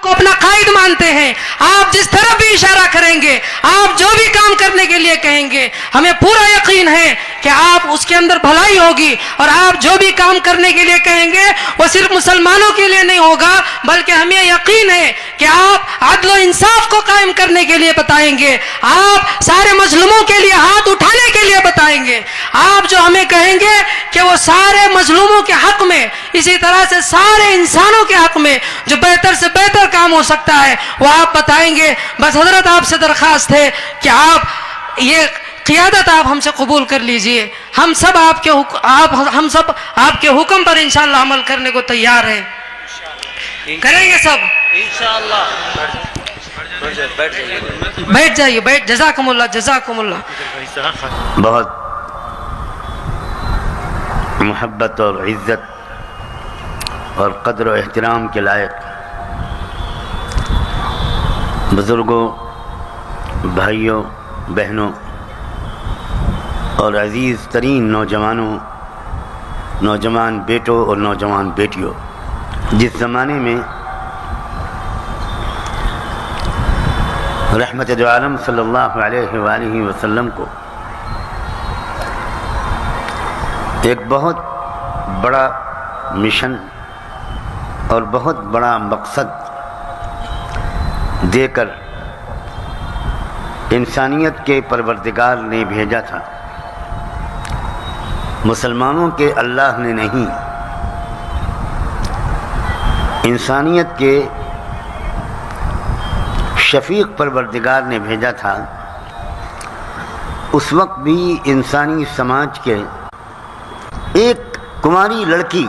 کو اپنا قائد مانتے ہیں. آپ جس طرف بھی اشارہ کریں گے, آپ جو بھی کام کرنے کے لیے کہیں گے, ہمیں پورا یقین ہے کہ آپ اس کے اندر بھلائی ہوگی, اور آپ جو بھی کام کرنے کے لیے کہیں گے وہ صرف مسلمانوں کے لیے نہیں ہوگا, بلکہ ہمیں یقین ہے کہ آپ عدل و انصاف کو قائم کرنے کے لیے بتائیں گے, آپ سارے مظلوموں کے لیے ہاتھ اٹھانے کے لیے بتائیں گے. آپ جو ہمیں کہیں گے کہ وہ سارے مظلوموں کے حق میں, اسی طرح سے سارے انسانوں کے حق میں جو بہتر سے بہتر کام ہو سکتا ہے وہ آپ بتائیں گے. بس حضرت آپ سے درخواست ہے کہ آپ یہ قیادت آپ ہم سے قبول کر لیجئے. ہم سب آپ کے حکم پر انشاءاللہ عمل کرنے کو تیار ہیں. کریں گے سب انشاءاللہ. بیٹھ جائیے, جزاکم اللہ, جزاکم اللہ. بہت محبت اور عزت اور قدر و احترام کے لائق بزرگوں, بھائیوں, بہنوں اور عزیز ترین نوجوانوں, نوجوان بیٹوں اور نوجوان بیٹیوں, جس زمانے میں رحمت دو عالم صلی اللہ علیہ وآلہ وسلم کو ایک بہت بڑا مشن اور بہت بڑا مقصد دے کر انسانیت کے پروردگار نے بھیجا تھا. مسلمانوں کے اللہ نے نہیں, انسانیت کے شفیق پروردگار نے بھیجا تھا. اس وقت بھی انسانی سماج کے ایک کنواری لڑکی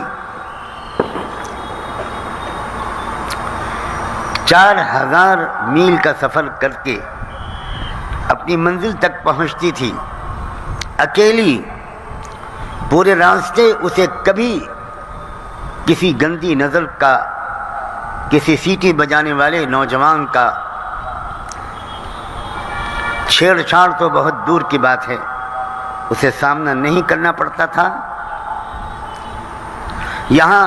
4000 میل کا سفر کر کے اپنی منزل تک پہنچتی تھی اکیلی. پورے راستے اسے کبھی کسی گندی نظر کا, کسی سیٹی بجانے والے نوجوان کا چھیڑ چھاڑ تو بہت دور کی بات ہے, اسے سامنا نہیں کرنا پڑتا تھا. یہاں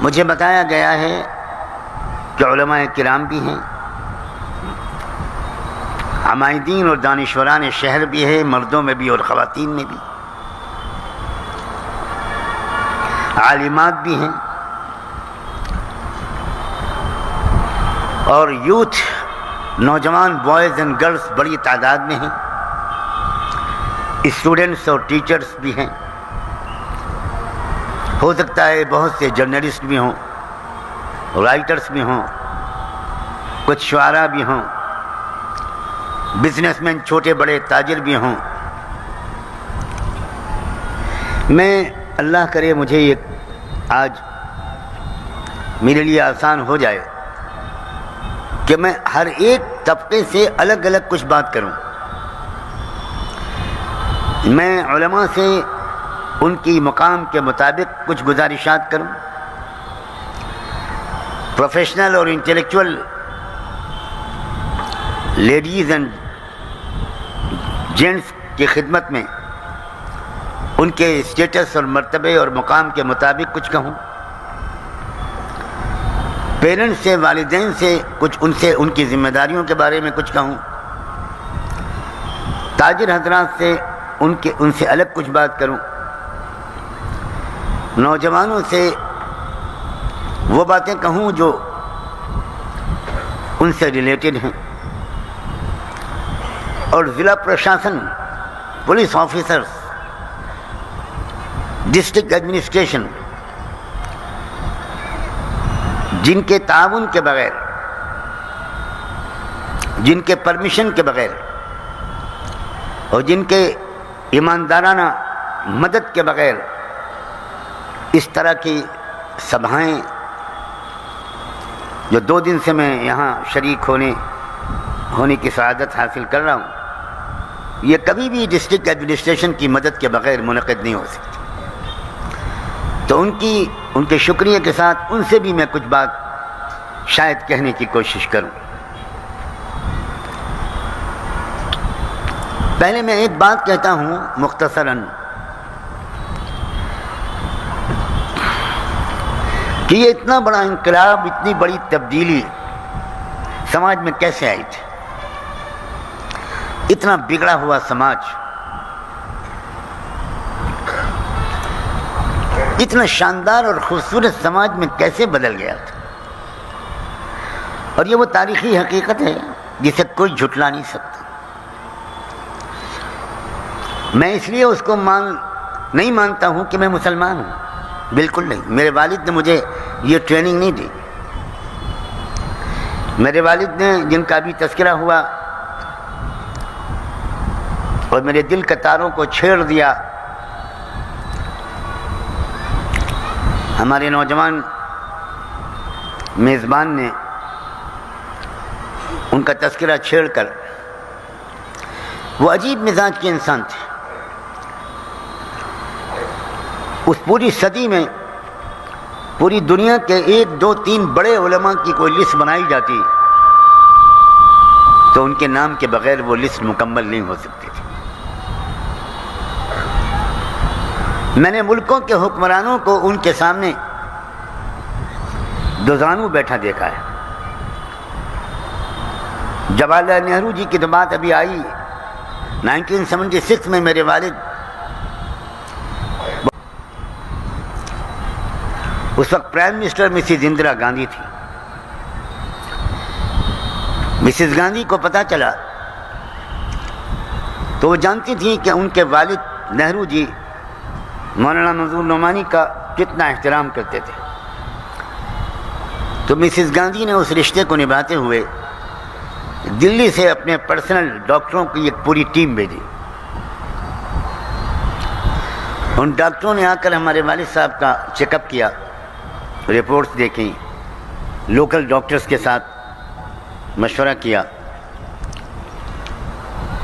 مجھے بتایا گیا ہے کہ علماء کرام بھی ہیں, عمائدین اور دانشوران شہر بھی ہیں, مردوں میں بھی اور خواتین میں بھی, عالمات بھی ہیں, اور یوتھ نوجوان بوائز اینڈ گرلز بڑی تعداد میں ہیں, اسٹوڈنٹس اور ٹیچرز بھی ہیں. ہو سکتا ہے بہت سے جرنلسٹ بھی ہوں, رائٹرز بھی ہوں, کچھ شعراء بھی ہوں, بزنس مین چھوٹے بڑے تاجر بھی ہوں. میں اللہ کرے مجھے یہ آج میرے لیے آسان ہو جائے کہ میں ہر ایک طبقے سے الگ الگ کچھ بات کروں. میں علماء سے ان کی مقام کے مطابق کچھ گزارشات کروں. پروفیشنل اور انٹلیکچوئل لیڈیز اینڈ جینٹس کی خدمت میں ان کے اسٹیٹس اور مرتبے اور مقام کے مطابق کچھ کہوں. پیرنٹس سے, والدین سے کچھ ان کی ذمہ داریوں کے بارے میں کچھ کہوں. تاجر حضرات سے ان سے الگ کچھ بات کروں. نوجوانوں سے وہ باتیں کہوں جو ان سے ریلیٹڈ ہیں. اور ضلع پرشاسن, پولیس آفیسرز, ڈسٹرکٹ ایڈمنسٹریشن, جن کے تعاون کے بغیر, جن کے پرمیشن کے بغیر اور جن کے ایماندارانہ مدد کے بغیر اس طرح کی سبھائیں جو 2 دن سے میں یہاں شریک ہونے کی سعادت حاصل کر رہا ہوں, یہ کبھی بھی ڈسٹرکٹ ایڈمنسٹریشن کی مدد کے بغیر منعقد نہیں ہو سکتی. تو ان کے شکریہ کے ساتھ ان سے بھی میں کچھ بات شاید کہنے کی کوشش کروں. پہلے میں ایک بات کہتا ہوں مختصراً. کہ یہ اتنا بڑا انقلاب، اتنی بڑی تبدیلی سماج میں کیسے آئی تھی. اتنا بگڑا ہوا سماج اتنا شاندار اور خوبصورت سماج میں کیسے بدل گیا تھا. اور یہ وہ تاریخی حقیقت ہے جسے کوئی جھٹلا نہیں سکتا. میں اس لیے اس کو نہیں مانتا ہوں کہ میں مسلمان ہوں، بالکل نہیں. میرے والد نے مجھے یہ ٹریننگ نہیں دی. میرے والد نے، جن کا بھی تذکرہ ہوا اور میرے دل کے تاروں کو چھیڑ دیا، ہمارے نوجوان میزبان نے ان کا تذکرہ چھیڑ کر، وہ عجیب مزاج کے انسان تھے. اس پوری صدی میں پوری دنیا کے 1 2 3 بڑے علماء کی کوئی لسٹ بنائی جاتی تو ان کے نام کے بغیر وہ لسٹ مکمل نہیں ہو سکتی تھی. میں نے ملکوں کے حکمرانوں کو ان کے سامنے دوزانو بیٹھا دیکھا ہے. جواہر لال نہرو جی کی تو بات ابھی آئی. 1976 میں میرے والد، اس وقت prime minister Mrs Indira Gandhi تھی. مسز گاندھی کو پتہ چلا تو وہ جانتی تھیں کہ ان کے والد نہرو جی مولانا منظور نعمانی کا کتنا احترام کرتے تھے. تو مسز گاندھی نے اس رشتے کو نبھاتے ہوئے دلی سے اپنے پرسنل ڈاکٹروں کی ایک پوری ٹیم بھیجی. ان ڈاکٹروں نے آ کر ہمارے والد صاحب کا چیک اپ کیا، رپورٹس دیکھیں، لوکل ڈاکٹرز کے ساتھ مشورہ کیا،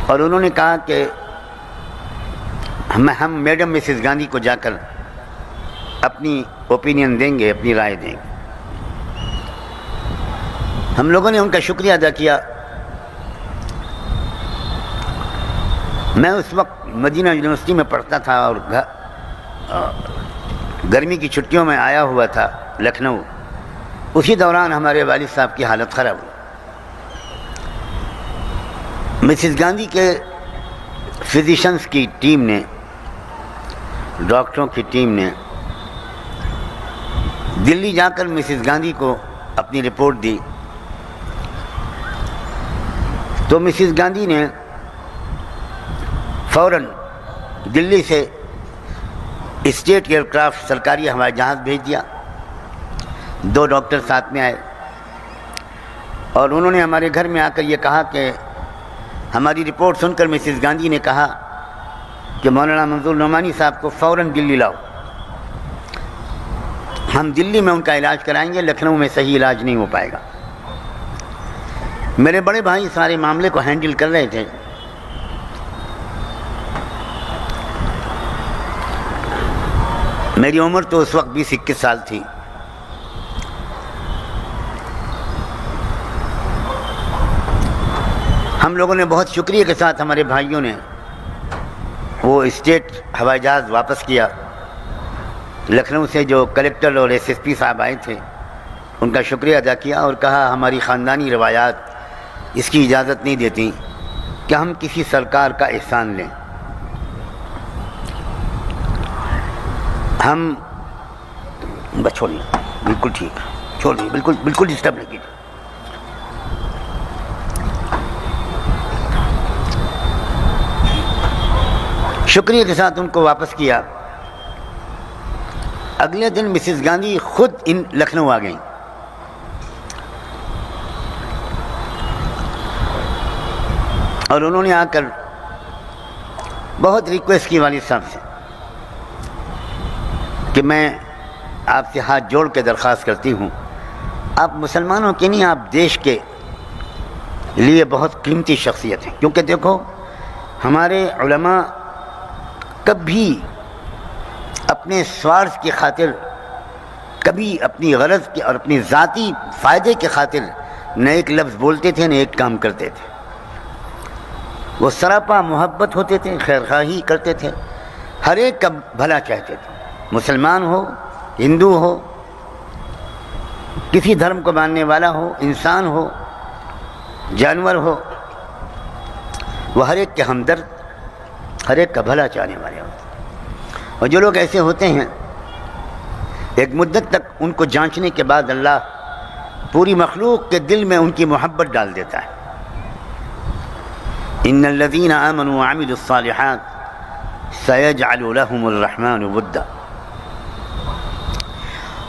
اور انہوں نے کہا کہ ہم میڈم مسز گاندھی کو جا کر اپنی اوپینین دیں گے، اپنی رائے دیں گے. ہم لوگوں نے ان کا شکریہ ادا کیا. میں اس وقت مدینہ یونیورسٹی میں پڑھتا تھا اور گرمی کی چھٹیوں میں آیا ہوا تھا لکھنؤ. اسی دوران ہمارے والد صاحب کی حالت خراب ہوئی. مسز گاندھی کے فزیشنز کی ٹیم نے، ڈاکٹروں کی ٹیم نے دلی جا کر مسز گاندھی کو اپنی رپورٹ دی. تو مسز گاندھی نے فوراً دلی سے اسٹیٹ ایئر کرافٹ سرکاری ہوائی جہاز بھیج دیا. 2 ڈاکٹر ساتھ میں آئے اور انہوں نے ہمارے گھر میں آ کر یہ کہا کہ ہماری رپورٹ سن کر مسز گاندھی نے کہا کہ مولانا منظور نعمانی صاحب کو فوراً دلی لاؤ. ہم دلی میں ان کا علاج کرائیں گے، لکھنؤ میں صحیح علاج نہیں ہو پائے گا. میرے بڑے بھائی سارے معاملے کو ہینڈل کر رہے تھے. میری عمر تو اس وقت 20-21 سال تھی. ہم لوگوں نے بہت شکریہ کے ساتھ، ہمارے بھائیوں نے وہ اسٹیٹ ہوائی جہاز واپس کیا. لکھنؤ سے جو کلکٹر اور SSP صاحب آئے تھے ان کا شکریہ ادا کیا اور کہا ہماری خاندانی روایات اس کی اجازت نہیں دیتی کہ ہم کسی سرکار کا احسان لیں. ہم بس چھوڑیے، بالکل ٹھیک، چھوڑیے، بالکل ڈسٹرب نہیں کیجیے. شکریہ کے ساتھ ان کو واپس کیا. اگلے دن مسز گاندھی خود لکھنؤ آ گئیں. اور انہوں نے آ کر بہت ریکویسٹ کی والد صاحب سے کہ میں آپ سے ہاتھ جوڑ کے درخواست کرتی ہوں، آپ مسلمانوں کے نہیں، آپ دیش کے لیے بہت قیمتی شخصیت ہیں. کیونکہ دیکھو ہمارے علماء کبھی اپنے سوارتھ کی خاطر، کبھی اپنی غرض کی اور اپنی ذاتی فائدے کی خاطر نہ ایک لفظ بولتے تھے نہ ایک کام کرتے تھے. وہ سراپا محبت ہوتے تھے، خیرخواہی کرتے تھے، ہر ایک کا بھلا چاہتے تھے، مسلمان ہو، ہندو ہو، کسی دھرم کو ماننے والا ہو، انسان ہو، جانور ہو، وہ ہر ایک کے ہمدرد، ہر ایک کا بھلا چاہنے والے ہوتے ہیں۔ اور جو لوگ ایسے ہوتے ہیں، ایک مدت تک ان کو جانچنے کے بعد اللہ پوری مخلوق کے دل میں ان کی محبت ڈال دیتا ہے۔ ان الذین آمنوا وعملوا الصالحات سیجعل لهم الرحمن ودا۔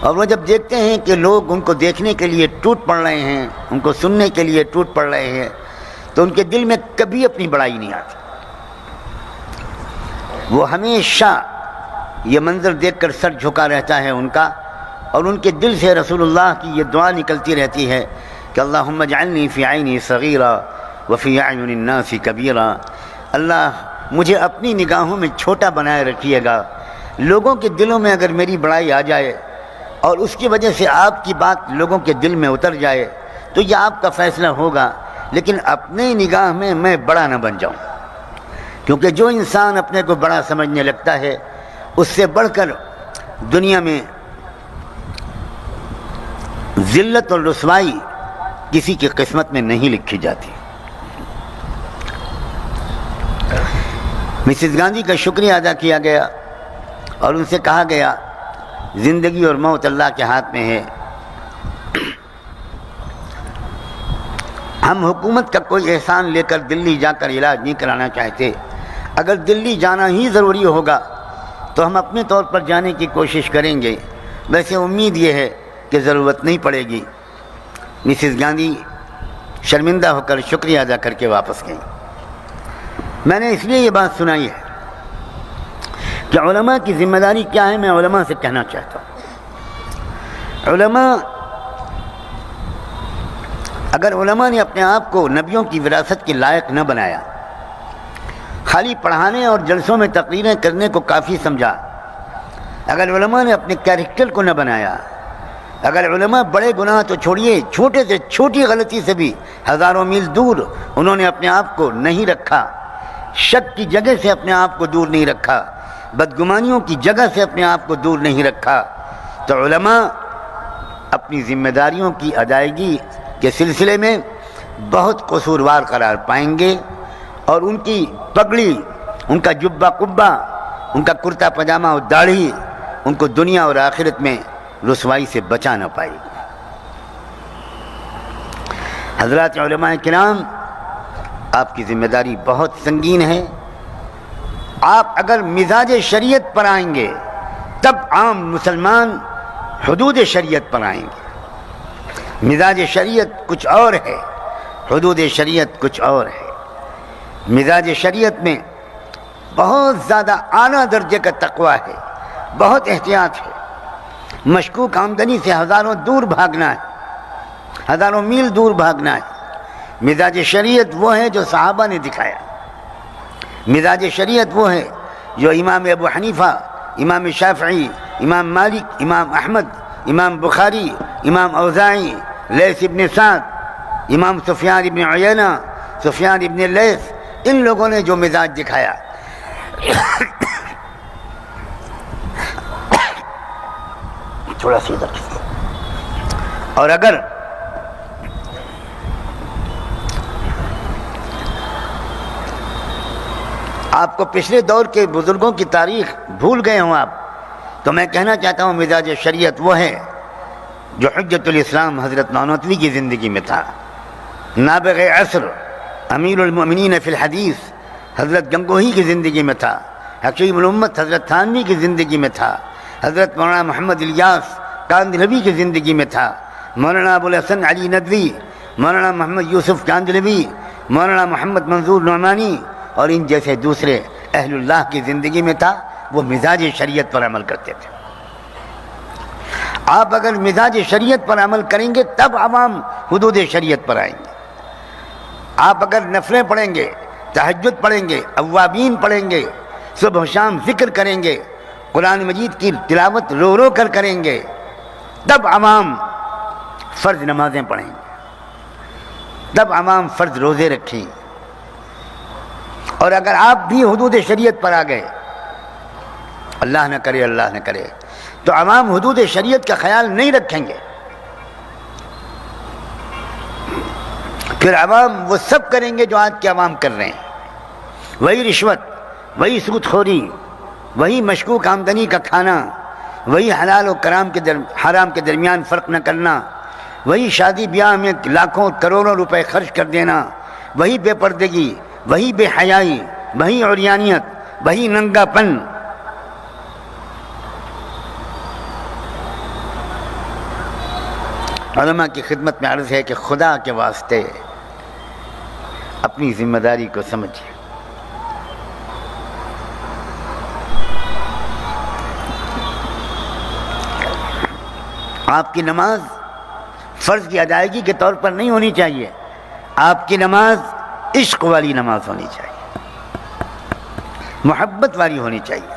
اور وہ جب دیکھتے ہیں کہ لوگ ان کو دیکھنے کے لیے ٹوٹ پڑ رہے ہیں، ان کو سننے کے لیے ٹوٹ پڑ رہے ہیں، تو ان کے دل میں کبھی اپنی بڑائی نہیں آتی۔ وہ ہمیشہ یہ منظر دیکھ کر سر جھکا رہتا ہے ان کا، اور ان کے دل سے رسول اللہ کی یہ دعا نکلتی رہتی ہے کہ اللہم اجعلنی فی عینی صغیرا وفی اعین الناس کبیرا۔ اللہ مجھے اپنی نگاہوں میں چھوٹا بنائے رکھیے گا، لوگوں کے دلوں میں اگر میری بڑائی آ جائے اور اس کی وجہ سے آپ کی بات لوگوں کے دل میں اتر جائے تو یہ آپ کا فیصلہ ہوگا، لیکن اپنی نگاہ میں بڑا نہ بن جاؤں، کیونکہ جو انسان اپنے کو بڑا سمجھنے لگتا ہے اس سے بڑھ کر دنیا میں ذلت اور رسوائی کسی کی قسمت میں نہیں لکھی جاتی۔ مسز گاندھی کا شکریہ ادا کیا گیا اور ان سے کہا گیا زندگی اور موت اللہ کے ہاتھ میں ہے، ہم حکومت کا کوئی احسان لے کر دلی جا کر علاج نہیں کرانا چاہتے، اگر دلی جانا ہی ضروری ہوگا تو ہم اپنے طور پر جانے کی کوشش کریں گے، ویسے امید یہ ہے کہ ضرورت نہیں پڑے گی۔ مسز گاندھی شرمندہ ہو کر شکریہ ادا کر کے واپس گئیں۔ میں نے اس لیے یہ بات سنائی ہے کہ علماء کی ذمہ داری کیا ہے، میں علماء سے کہنا چاہتا ہوں۔ اگر علماء نے اپنے آپ کو نبیوں کی وراثت کے لائق نہ بنایا، خالی پڑھانے اور جلسوں میں تقریریں کرنے کو کافی سمجھا، اگر علماء نے اپنے کیریکٹر کو نہ بنایا، اگر علماء بڑے گناہ تو چھوڑیے، چھوٹے سے چھوٹی غلطی سے بھی ہزاروں میل دور انہوں نے اپنے آپ کو نہیں رکھا، شک کی جگہ سے اپنے آپ کو دور نہیں رکھا، بدگمانیوں کی جگہ سے اپنے آپ کو دور نہیں رکھا، تو علماء اپنی ذمہ داریوں کی ادائیگی کے سلسلے میں بہت قصوروار قرار پائیں گے، اور ان کی پگڑی، ان کا جبہ قبہ، ان کا کرتا پاجامہ اور داڑھی ان کو دنیا اور آخرت میں رسوائی سے بچا نہ پائے گی۔ حضرات علماء کرام، آپ کی ذمہ داری بہت سنگین ہے۔ آپ اگر مزاج شریعت پر آئیں گے تب عام مسلمان حدود شریعت پر آئیں گے۔ مزاج شریعت کچھ اور ہے، حدود شریعت کچھ اور ہے۔ مزاج شریعت میں بہت زیادہ اعلیٰ درجے کا تقوی ہے، بہت احتیاط ہے، مشکوک آمدنی سے ہزاروں دور بھاگنا ہے، ہزاروں میل دور بھاگنا ہے۔ مزاج شریعت وہ ہے جو صحابہ نے دکھایا، مزاج شریعت وہ ہے جو امام ابو حنیفہ، امام شافعی، امام مالک، امام احمد، امام بخاری، امام اوزاعی، لیث ابن سعد، امام سفیان ابن عیینہ، سفیان ابن لیث، ان لوگوں نے جو مزاج دکھایا۔ تھوڑا سیدھا، اور اگر آپ کو پچھلے دور کے بزرگوں کی تاریخ بھول گئے ہوں آپ، تو میں کہنا چاہتا ہوں مزاج شریعت وہ ہے جو حجت الاسلام حضرت نانوتوی کی زندگی میں تھا، نابغ عصر امیر المؤمنین فی الحدیث حضرت گنگوہی کی زندگی میں تھا، حکیم الامت حضرت تھانوی کی زندگی میں تھا، حضرت مولانا محمد الیاس کاندھلوی کی زندگی میں تھا، مولانا ابو الحسن علی ندوی، مولانا محمد یوسف کاندھلوی، مولانا محمد منظور نعمانی اور ان جیسے دوسرے اہل اللہ کی زندگی میں تھا۔ وہ مزاج شریعت پر عمل کرتے تھے۔ آپ اگر مزاج شریعت پر عمل کریں گے تب عوام حدود شریعت پر آئیں گے۔ آپ اگر نفلیں پڑھیں گے، تہجد پڑھیں گے، اوابین پڑھیں گے، صبح و شام ذکر کریں گے، قرآن مجید کی تلاوت رو رو کر کریں گے، تب عوام فرض نمازیں پڑھیں گے، تب عوام فرض روزے رکھیں۔ اور اگر آپ بھی حدود شریعت پر آ گئے، اللہ نہ کرے تو عوام حدود شریعت کا خیال نہیں رکھیں گے، پھر عوام وہ سب کریں گے جو آج کے عوام کر رہے ہیں، وہی رشوت، وہی سود خوری، وہی مشکوک آمدنی کا کھانا، وہی حلال و حرام کے درمیان فرق نہ کرنا، وہی شادی بیاہ میں لاکھوں کروڑوں روپے خرچ کر دینا، وہی بے پردگی، وہی بے حیائی، وہی عریانیت، وہی ننگا پن۔ علماء کی خدمت میں عرض ہے کہ خدا کے واسطے اپنی ذمہ داری کو سمجھیے۔ آپ کی نماز فرض کی ادائیگی کے طور پر نہیں ہونی چاہیے، آپ کی نماز عشق والی نماز ہونی چاہیے، محبت والی ہونی چاہیے۔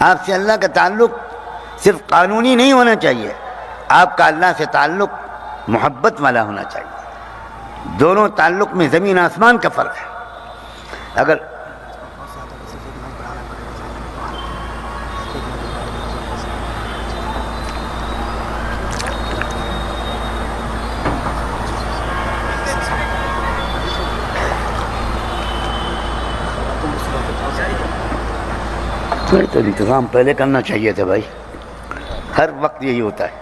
آپ سے اللہ کا تعلق صرف قانونی نہیں ہونا چاہیے، آپ کا اللہ سے تعلق محبت والا ہونا چاہیے۔ دونوں تعلق میں زمین آسمان کا فرق ہے۔ اگر تو انتظام پہلے کرنا چاہیے تھا بھائی، ہر وقت یہی ہوتا ہے۔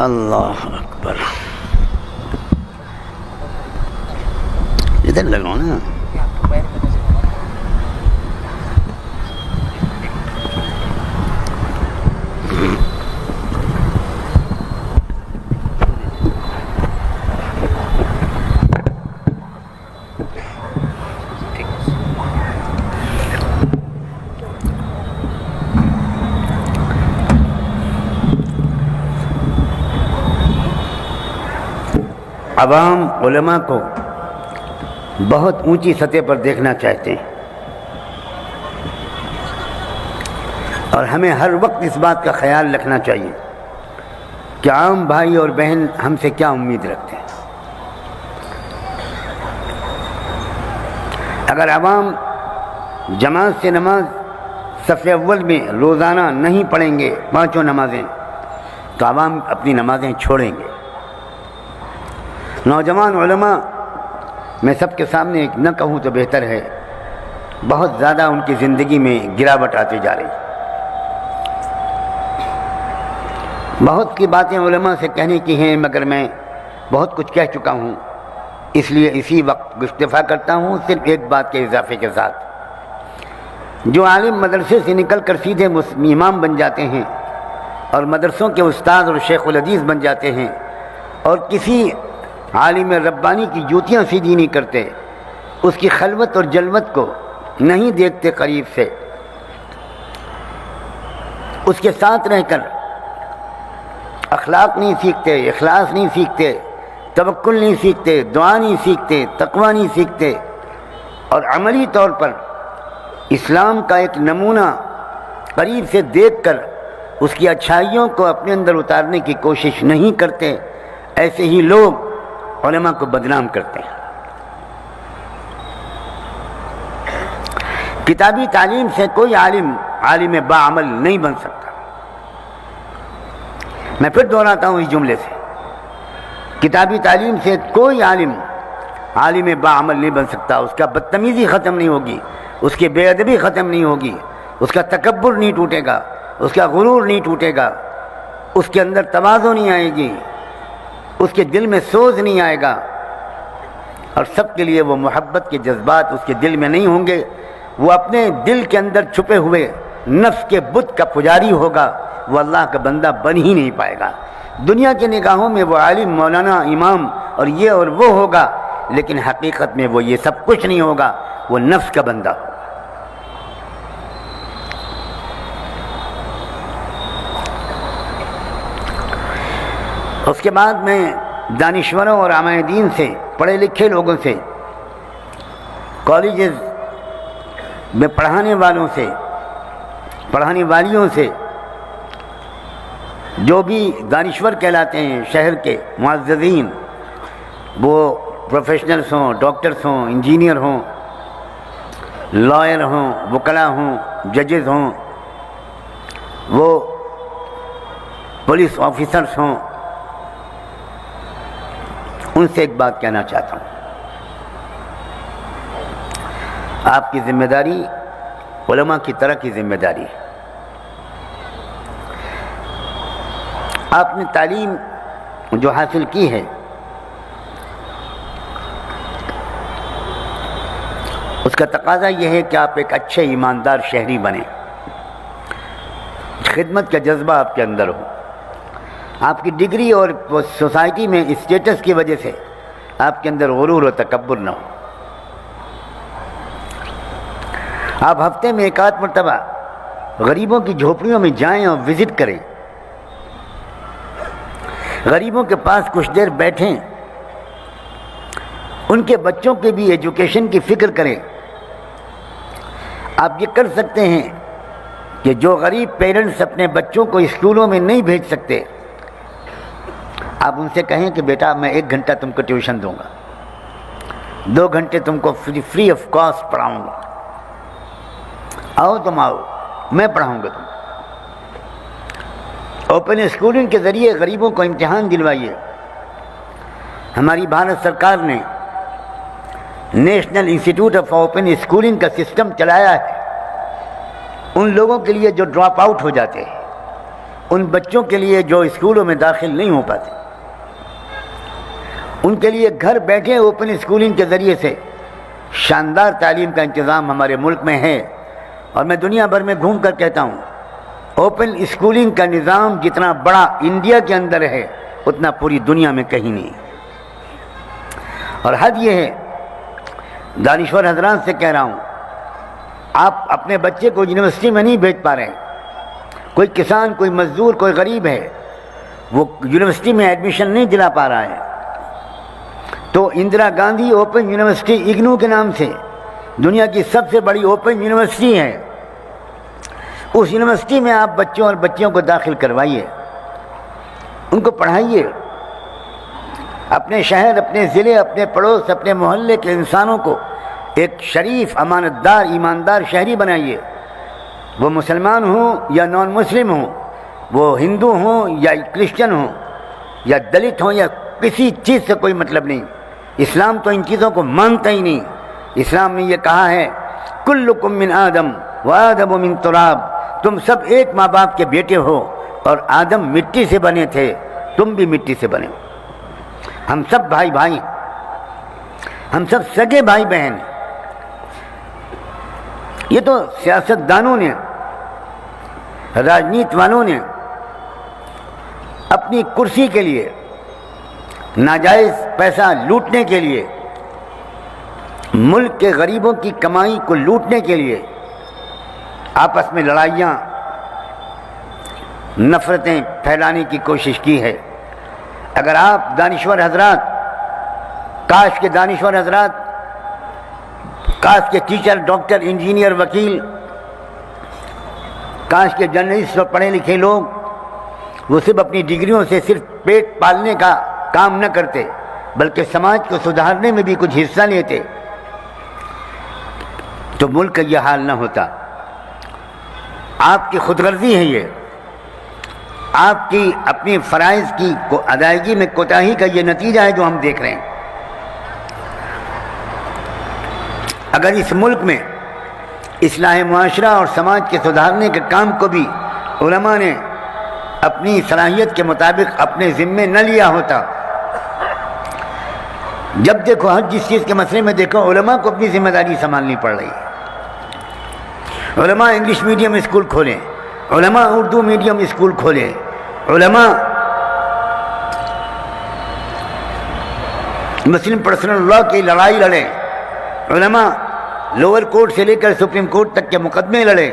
اللہ اکبر، ادھر لگاؤ نا۔ عوام علماء کو بہت اونچی سطح پر دیکھنا چاہتے ہیں، اور ہمیں ہر وقت اس بات کا خیال رکھنا چاہیے کہ عام بھائی اور بہن ہم سے کیا امید رکھتے ہیں۔ اگر عوام جماعت سے نماز صف اول میں روزانہ نہیں پڑھیں گے پانچوں نمازیں، تو عوام اپنی نمازیں چھوڑیں گے۔ نوجوان علماء میں سب کے سامنے ایک نہ کہوں تو بہتر ہے، بہت زیادہ ان کی زندگی میں گراوٹ آتی جا رہی۔ بہت کی باتیں علماء سے کہنے کی ہیں، مگر میں بہت کچھ کہہ چکا ہوں، اس لیے اسی وقت اکتفا کرتا ہوں صرف ایک بات کے اضافے کے ساتھ۔ جو عالم مدرسے سے نکل کر سیدھے امام بن جاتے ہیں اور مدرسوں کے استاد اور شیخ الحدیث بن جاتے ہیں، اور کسی عالم ربانی کی جوتیاں سیدھی نہیں کرتے، اس کی خلوت اور جلوت کو نہیں دیکھتے قریب سے، اس کے ساتھ رہ کر اخلاق نہیں سیکھتے، اخلاص نہیں سیکھتے، توکل نہیں سیکھتے، دعا نہیں سیکھتے، تقوی نہیں سیکھتے، اور عملی طور پر اسلام کا ایک نمونہ قریب سے دیکھ کر اس کی اچھائیوں کو اپنے اندر اتارنے کی کوشش نہیں کرتے، ایسے ہی لوگ علماء کو بدنام کرتے ہیں۔ کتابی تعلیم سے کوئی عالم باعمل نہیں بن سکتا۔ میں پھر دہراتا ہوں اس جملے سے، کتابی تعلیم سے کوئی عالم باعمل نہیں بن سکتا۔ اس کا بدتمیزی ختم نہیں ہوگی، اس کی بے ادبی ختم نہیں ہوگی، اس کا تکبر نہیں ٹوٹے گا، اس کا غرور نہیں ٹوٹے گا، اس کے اندر تواضع نہیں آئے گی، اس کے دل میں سوز نہیں آئے گا، اور سب کے لیے وہ محبت کے جذبات اس کے دل میں نہیں ہوں گے۔ وہ اپنے دل کے اندر چھپے ہوئے نفس کے بت کا پجاری ہوگا، وہ اللہ کا بندہ بن ہی نہیں پائے گا۔ دنیا کی نگاہوں میں وہ عالم، مولانا، امام اور یہ اور وہ ہوگا، لیکن حقیقت میں وہ یہ سب کچھ نہیں ہوگا، وہ نفس کا بندہ ہوگا۔ اس کے بعد میں دانشوروں اور علماء دین سے، پڑھے لکھے لوگوں سے، کالجز میں پڑھانے والوں سے، پڑھانے والیوں سے، جو بھی دانشور کہلاتے ہیں شہر کے معززین، وہ پروفیشنلز ہوں، ڈاکٹرز ہوں، انجینئر ہوں، لائر ہوں، وکلا ہوں، ججز ہوں، وہ پولیس آفیسرز ہوں، ان سے ایک بات کہنا چاہتا ہوں. آپ کی ذمہ داری علماء کی طرح کی ذمہ داری ہے. آپ نے تعلیم جو حاصل کی ہے اس کا تقاضا یہ ہے کہ آپ ایک اچھے ایماندار شہری بنیں، خدمت کا جذبہ آپ کے اندر ہو. آپ کی ڈگری اور سوسائٹی میں اسٹیٹس کی وجہ سے آپ کے اندر غرور و تکبر نہ ہو. آپ ہفتے میں ایک آدھ مرتبہ غریبوں کی جھوپڑیوں میں جائیں اور وزٹ کریں، غریبوں کے پاس کچھ دیر بیٹھیں، ان کے بچوں کے بھی ایجوکیشن کی فکر کریں. آپ یہ کر سکتے ہیں کہ جو غریب پیرنٹس اپنے بچوں کو اسکولوں میں نہیں بھیج سکتے، آپ ان سے کہیں کہ بیٹا میں 1 گھنٹہ تم کو ٹیوشن دوں گا، 2 گھنٹے تم کو فری آف کاسٹ پڑھاؤں گا، آؤ تم آؤ، میں پڑھاؤں گا تم. اوپن اسکولنگ کے ذریعے غریبوں کو امتحان دلوائیے. ہماری بھارت سرکار نے national institute of open schooling کا سسٹم چلایا ہے. ان لوگوں کے لیے جو ڈراپ آؤٹ ہو جاتے ہیں، ان بچوں کے لیے جو اسکولوں میں داخل نہیں ہو پاتے، ان کے لیے گھر بیٹھے اوپن اسکولنگ کے ذریعے سے شاندار تعلیم کا انتظام ہمارے ملک میں ہے. اور میں دنیا بھر میں گھوم کر کہتا ہوں اوپن اسکولنگ کا نظام جتنا بڑا انڈیا کے اندر ہے اتنا پوری دنیا میں کہیں نہیں. اور حد یہ ہے، دانشور حضرات سے کہہ رہا ہوں، آپ اپنے بچے کو یونیورسٹی میں نہیں بھیج پا رہے ہیں. کوئی کسان، کوئی مزدور، کوئی غریب ہے، وہ یونیورسٹی میں ایڈمیشن نہیں دلا پا رہا ہے، تو اندرا گاندھی اوپن یونیورسٹی اگنو کے نام سے دنیا کی سب سے بڑی اوپن یونیورسٹی ہے. اس یونیورسٹی میں آپ بچوں اور بچیوں کو داخل کروائیے، ان کو پڑھائیے. اپنے شہر، اپنے ضلع، اپنے پڑوس، اپنے محلے کے انسانوں کو ایک شریف، امانتدار، ایماندار شہری بنائیے. وہ مسلمان ہوں یا نان مسلم ہوں، وہ ہندو ہوں یا کرسچن ہوں یا دلت ہوں، یا کسی چیز سے کوئی مطلب نہیں. اسلام تو ان چیزوں کو مانتا ہی نہیں. اسلام نے یہ کہا ہے کلکم من آدم وآدم من تراب، تم سب ایک ماں باپ کے بیٹے ہو اور آدم مٹی سے بنے تھے، تم بھی مٹی سے بنے ہو. ہم سب بھائی بھائی، ہم سب سگے بھائی بہن. یہ تو سیاست دانوں نے، راجنیت والوں نے اپنی کرسی کے لیے، ناجائز پیسہ لوٹنے کے لیے، ملک کے غریبوں کی کمائی کو لوٹنے کے لیے آپس میں لڑائیاں، نفرتیں پھیلانے کی کوشش کی ہے. اگر آپ دانشور حضرات، کاش کے دانشور حضرات، کاش کے ٹیچر، ڈاکٹر، انجینئر، وکیل، کاش کے جرنلسٹ اور پڑھے لکھے لوگ وہ صرف اپنی ڈگریوں سے صرف پیٹ پالنے کا کام نہ کرتے بلکہ سماج کو سدھارنے میں بھی کچھ حصہ لیتے تو ملک کا یہ حال نہ ہوتا. آپ کی خود غرضی ہے، یہ آپ کی اپنی فرائض کی ادائیگی میں کوتاہی کا یہ نتیجہ ہے جو ہم دیکھ رہے ہیں. اگر اس ملک میں اصلاح معاشرہ اور سماج کے سدھارنے کے کام کو بھی علماء نے اپنی صلاحیت کے مطابق اپنے ذمے نہ لیا ہوتا، جب دیکھو ہر جس چیز کے مسئلے میں دیکھو علماء کو اپنی ذمہ داری سنبھالنی پڑ رہی ہے. علماء انگلش میڈیم اسکول کھولیں، علماء اردو میڈیم اسکول کھولیں، علماء مسلم پرسنل لا کی لڑائی لڑیں، علماء لوور کورٹ سے لے کر سپریم کورٹ تک کے مقدمے لڑیں،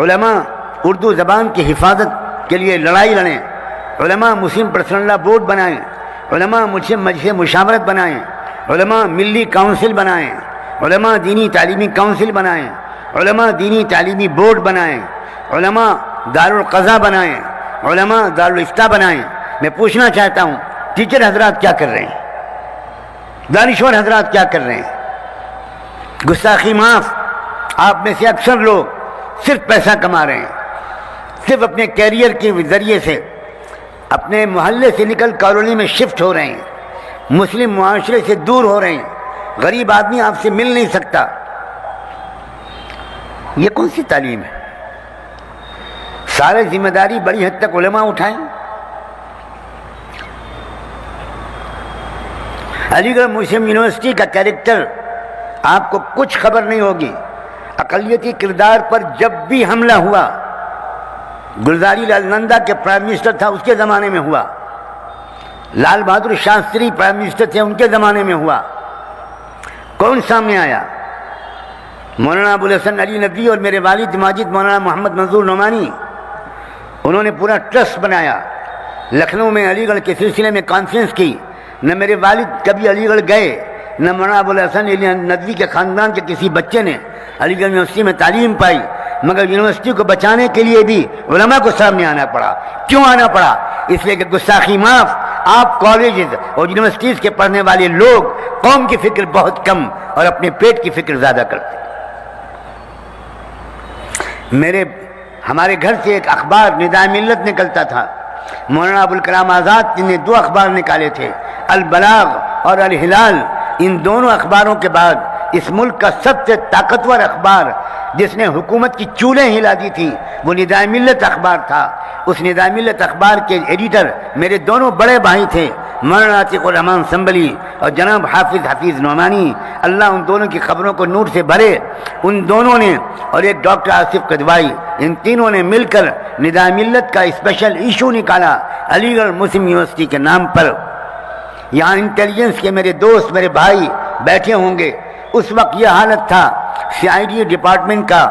علماء اردو زبان کی حفاظت کے لیے لڑائی لڑیں، علماء مسلم پرسنل لا بورڈ بنائیں، علماء مسلم مجلس مشاورت بنائیں، علماء ملی کونسل بنائیں، علماء دینی تعلیمی کونسل بنائیں، علماء دینی تعلیمی بورڈ بنائیں، علماء دارالقضا بنائیں، علماء دارالافتاء بنائیں. میں پوچھنا چاہتا ہوں ٹیچر حضرات کیا کر رہے ہیں؟ دانشور حضرات کیا کر رہے ہیں؟ گستاخی معاف. آپ میں سے اکثر لوگ صرف پیسہ کما رہے ہیں, صرف اپنے کیریئر کے ذریعے سے اپنے محلے سے نکل کالونی میں شفٹ ہو رہے ہیں, مسلم معاشرے سے دور ہو رہے ہیں, غریب آدمی آپ سے مل نہیں سکتا. یہ کون سی تعلیم ہے؟ سارے ذمہ داری بڑی حد تک علماء اٹھائیں. علی گڑھ مسلم یونیورسٹی کا کیریکٹر آپ کو کچھ خبر نہیں ہوگی. اقلیتی کردار پر جب بھی حملہ ہوا, گلزاری لال نندا کے پرائم منسٹر تھا اس کے زمانے میں ہوا, لال بہادر شاستری پرائم منسٹر تھے ان کے زمانے میں ہوا. کون سامنے آیا؟ مولانا ابوالحسن علی ندوی اور میرے والد ماجد مولانا محمد منظور نعمانی. انہوں نے پورا ٹرسٹ بنایا, لکھنؤ میں علی گڑھ کے سلسلے میں کانفرنس کی. نہ میرے والد کبھی علی گڑھ گئے, نہ مولانا ابوالحسن علی ندوی کے خاندان کے کسی بچے نے علی گڑھ یونیورسٹی میں تعلیم پائی, مگر یونیورسٹی کو بچانے کے لیے بھی علماء کو سامنے آنا پڑا. کیوں آنا پڑا؟ اس لیے کہ گستاخی معاف, آپ کالجز اور یونیورسٹیز کے پڑھنے والے لوگ قوم کی فکر بہت کم اور اپنے پیٹ کی فکر زیادہ کرتے. ہمارے گھر سے ایک اخبار ندائے ملت نکلتا تھا. مولانا ابوالکلام آزاد نے 2 اخبار نکالے تھے, البلاغ اور الہلال. ان دونوں اخباروں کے بعد اس ملک کا سب سے طاقتور اخبار جس نے حکومت کی چولیں ہلا دی تھی وہ ندائے ملت اخبار تھا. اس ندائے ملت اخبار کے ایڈیٹر میرے دونوں بڑے بھائی تھے, مولانا عتیق الرحمان سنبلی اور جناب حفیظ نعمانی. اللہ ان دونوں کی خبروں کو نور سے بھرے. ان دونوں نے اور ایک ڈاکٹر آصف قدوائی, ان تینوں نے مل کر ندائے ملت کا اسپیشل ایشو نکالا علی گڑھ مسلم یونیورسٹی کے نام پر. یہاں انٹیلیجنس کے میرے دوست میرے بھائی بیٹھے ہوں گے. اس وقت یہ حالت تھا CID ڈپارٹمنٹ کا,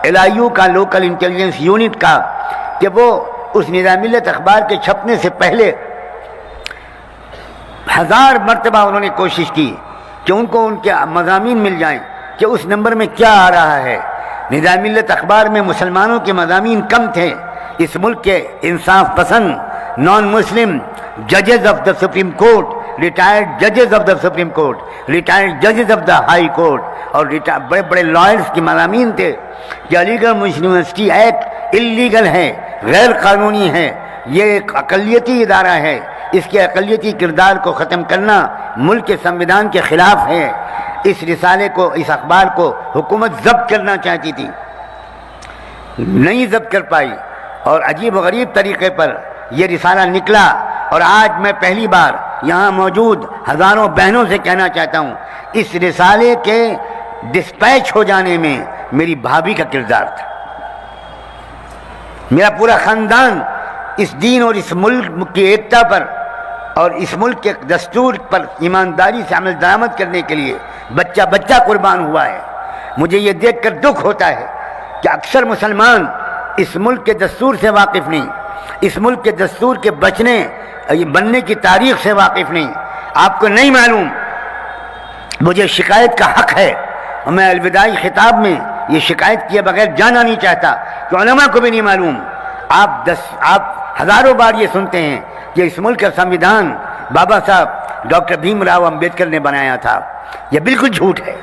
LIU کا, لوکل انٹیلیجنس یونٹ کا, کہ وہ اس ندائے ملت اخبار کے چھپنے سے پہلے 1000 مرتبہ انہوں نے کوشش کی کہ ان کو ان کے مضامین مل جائیں کہ اس نمبر میں کیا آ رہا ہے. ندائے ملت اخبار میں مسلمانوں کے مضامین کم تھے. اس ملک کے انصاف پسند نان مسلم ججز of the supreme court, retired ججز of the supreme court, retired ججز آف دا ہائی کورٹ اور بڑے بڑے لائرز کے مضامین تھے کہ علی گڑھ مسلم یونیورسٹی ایکٹ اللیگل ہے, غیر قانونی ہے, یہ ایک اقلیتی ادارہ ہے, اس کے اقلیتی کردار کو ختم کرنا ملک کے سنویدھان کے خلاف ہے. اس رسالے کو, اس اخبار کو حکومت ضبط کرنا چاہتی تھی, نہیں ضبط کر پائی, اور عجیب و غریب طریقے پر یہ رسالہ نکلا. اور آج میں پہلی بار یہاں موجود ہزاروں بہنوں سے کہنا چاہتا ہوں, اس رسالے کے ڈسپیچ ہو جانے میں میری بھابھی کا کردار تھا. میرا پورا خاندان اس دین اور اس ملک کی ایکتا پر اور اس ملک کے دستور پر ایمانداری سے عمل درآمد کرنے کے لیے بچہ بچہ قربان ہوا ہے. مجھے یہ دیکھ کر دکھ ہوتا ہے کہ اکثر مسلمان اس ملک کے دستور سے واقف نہیں, اس ملک کے دستور کے بننے کی تاریخ سے واقف نہیں. آپ کو نہیں معلوم, مجھے شکایت کا حق ہے اور میں الوداعی خطاب میں یہ شکایت کیے بغیر جانا نہیں چاہتا کہ علماء کو بھی نہیں معلوم. آپ ہزاروں بار یہ سنتے ہیں کہ اس ملک کا سنویدھان بابا صاحب ڈاکٹر بھیم راؤ امبیڈکر نے بنایا تھا. یہ بالکل جھوٹ ہے.